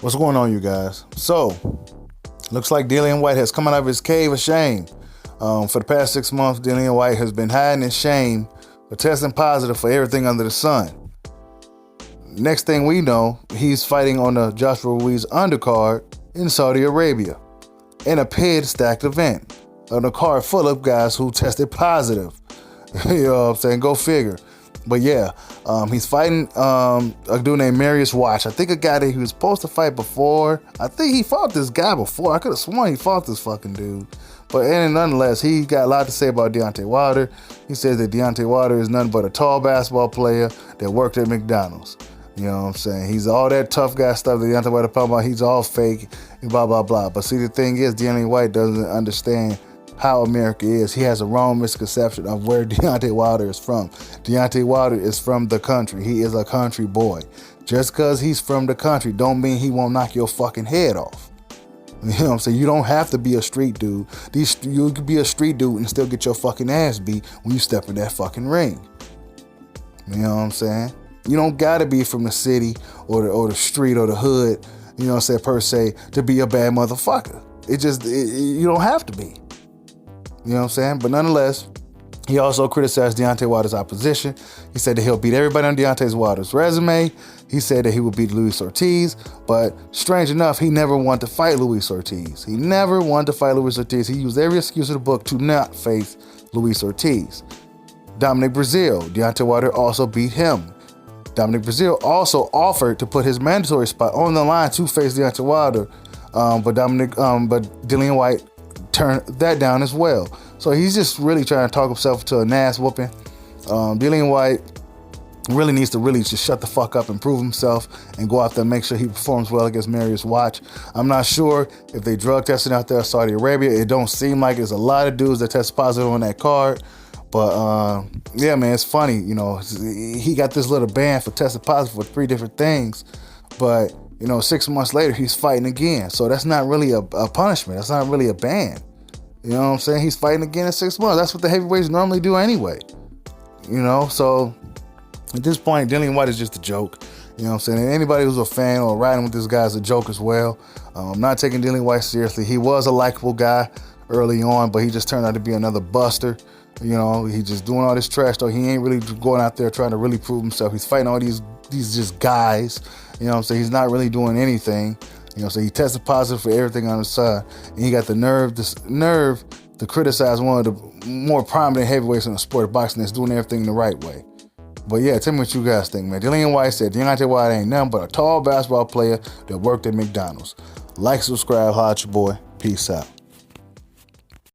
What's going on, you guys? So, looks like Dillan Whyte has come out of his cave of shame. For the past 6 months, Dillan Whyte has been hiding in shame for testing positive for everything under the sun. Next thing we know, he's fighting on the Joshua Ruiz undercard in Saudi Arabia in a paid-stacked event on a card full of guys who tested positive. You know what I'm saying? Go figure. But yeah, he's fighting a dude named Whyte. I think a guy that he was supposed to fight before. I think he fought this guy before. I could have sworn he fought this fucking dude. But nonetheless, he got a lot to say about Deontay Wilder. He says that Deontay Wilder is nothing but a tall basketball player that worked at McDonald's. You know what I'm saying? He's all that tough guy stuff that Deontay Wilder talking about. He's all fake and blah, blah, blah. But see, the thing is, Deontay Whyte doesn't understand how America is. He has a wrong misconception of where Deontay Wilder is from. Deontay Wilder is from the country. He is a country boy. Just because he's from the country don't mean he won't knock your fucking head off. You know what I'm saying? You don't have to be a street dude. You could be a street dude and still get your fucking ass beat when you step in that fucking ring. You know what I'm saying? You don't gotta be from the city or the street or the hood, you know what I'm saying, per se, to be a bad motherfucker. You don't have to be. You know what I'm saying? But nonetheless, he also criticized Deontay Wilder's opposition. He said that he'll beat everybody on Deontay Wilder's resume. He said that he would beat Luis Ortiz. But strange enough, he never wanted to fight Luis Ortiz. He never wanted to fight Luis Ortiz. He used every excuse in the book to not face Luis Ortiz. Dominic Breazeale, Deontay Wilder also beat him. Dominic Breazeale also offered to put his mandatory spot on the line to face Deontay Wilder. But Dillan Whyte turned that down as well. So he's just really trying to talk himself to an ass whooping. Dillan Whyte really needs to just shut the fuck up and prove himself and go out there and make sure he performs well against Whyte. I'm not sure if they drug testing out there in Saudi Arabia. It don't seem like there's a lot of dudes that test positive on that card. But yeah, man, it's funny. You know, he got this little ban for testing positive for 3 different things. But, you know, 6 months later, he's fighting again. So that's not really a punishment. That's not really a ban. You know what I'm saying? He's fighting again in 6 months. That's what the heavyweights normally do anyway. You know, so at this point, Dillan Whyte is just a joke. You know what I'm saying? And anybody who's a fan or riding with this guy is a joke as well. I'm not taking Dillan Whyte seriously. He was a likable guy early on, but he just turned out to be another buster. You know, he's just doing all this trash talk. He ain't really going out there trying to really prove himself. He's fighting all these just guys. You know what I'm saying? He's not really doing anything. You know, so he tested positive for everything on his side. And he got the nerve to criticize one of the more prominent heavyweights in the sport of boxing that's doing everything the right way. But yeah, tell me what you guys think, man. Dillan Whyte said Deontay Wilder ain't nothing but a tall basketball player that worked at McDonald's. Like, subscribe, holla at your boy. Peace out.